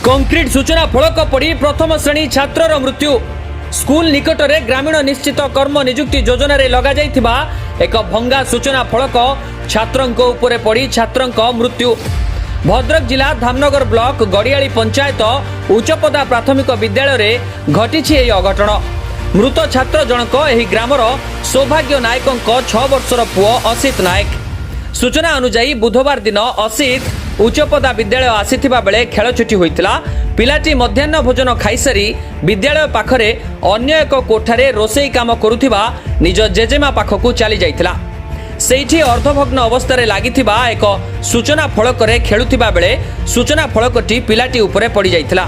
Concrete सूचना फलक पड़ी प्रथम श्रेणी छात्रर मृत्यु। स्कूल निकटरे ग्रामीण निश्चित कर्म नियुक्ति योजना रे लगा जाइथिबा एक भंगा सूचना फलक छात्रंक उपरे पड़ी छात्रंक मृत्यु। भद्रक जिला धामनगर ब्लॉक गड़ियाली पंचायत उच्चपदा प्राथमिक विद्यालय रे घटिछि एही अघटन। मृत छात्र जनक एही ग्रामर सौभाग्य नायकंक 6 वर्षर पुओ असित नायक। सूचना अनुसार बुधवार दिन असित उच्चपदा विद्यालय आसीथिबा बेले खेल छुट्टी होइतिला। पिलाटी मध्याह्न भोजन खाइसारी विद्यालय पाखरे अन्य एक कोठारे रोषेई काम करुथिबा निज जेजेमा पाखकु चली जाइतिला। सेठी अर्धभग्न अवस्था लागिथिबा एक सूचना फलकरे खेलुथिबा बेले सूचना फलकटी पिलाटी उपरे पड़ी जाइतिला।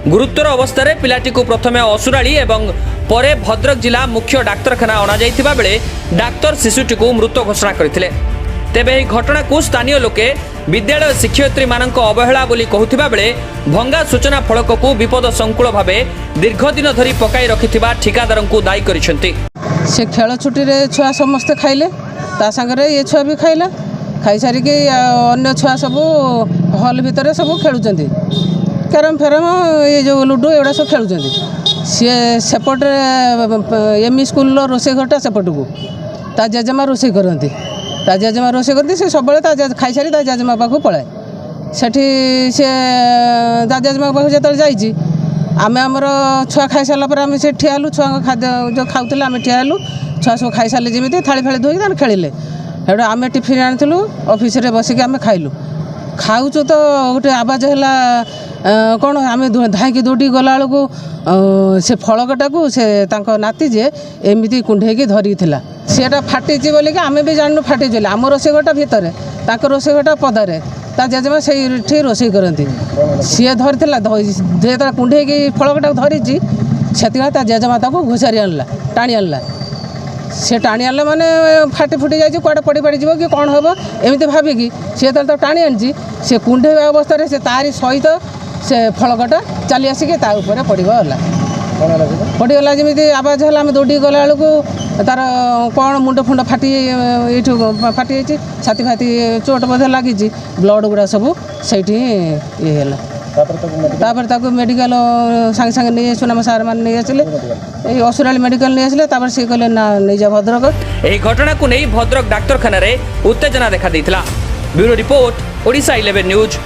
गुरुतर अवस्था पिलाटी को प्रथमे असुराली एवं परे भद्रक जिला मुख्य डाक्तरखाना अणा जाइथिबा बेले डाक्तर शिशुटी को मृत घोषणा करथिले। तेबे एही घटना को स्थानीय लोके विद्यालय शिक्षयित्री मानक अवहेला बोली कहूथिबा बेले भंगा सूचना फलक को विपद संकुल भावे दीर्घ दिन धरी पकाई रखिथिबा ठिकादार को दायी करिसेंती। से खेल छुट्टी रे छुआ समस्ते खाइले ता संगे ये छुआ भी खाइला खाई सारी के अन्य छुआ सब हॉल भितर सब खेलुचंती कैरम फेरम ये जो लुडो एवढा सब खेलुचंती। सी सेपट एमई स्कूल रोषे घरटा सेपट को ता जेजेमा रोषे करती ता जेजेमा रोषे करती से सब खाई सारी ता जेजेमा पाखु पलाए सेठी से ता जेजेमा पाखु जो जाइए आम आमर छुआ खाई सारा पर आम से ठिया छुआ खाद्य जो खाऊले आम ठिया छुआ सब खाई सारे जमी थाली फाड़ी धोई खेलिले हेटू आम टिफिन आनी ऑफिस रे बसिक आम खाइलु खाऊचु तो गोटे आवाज है कौन आम धाई दौड़ी गला बेलू से फलकटा को से नाती जे एमती कुंडेकी धरी सीटा फाटी बोलिक आम भी जानू फाटी बोली आम रोषे घरटा भितर रोषे घरटा पदारे ता जेजेमा से रोषे करती सी धरी कुंडेकी फलकटा धरी से जेजेमा घुसारी आनला टाणी आनला से टाणी आनला माने फाटी फुटी जाए कड़े पड़ी पड़ी जी कि कौन हम एमती भाविकी सी तो टाणी आनी से कुंडे अवस्था से तारी सहित से फलकटा चली आसिक पड़गला पड़गला जमी आवाज है आम दौड़ी गला बेलू तार कौन मुंड फुंड फाटी ये फाटी जाइए छाती फाती चोट बोधे लगी ब्लड गुड़ा सब से मेडिकल सांगे सांगे नहीं सुनाम सार मान नहीं आसिले असुराली मेडिकल नहीं आसिले सी कहले ना नहीं जा भद्रक। एही घटना को नहीं भद्रक डाक्तरखाना रे उत्तेजना देखा देइतिला। Bureau report Odisha 11 news.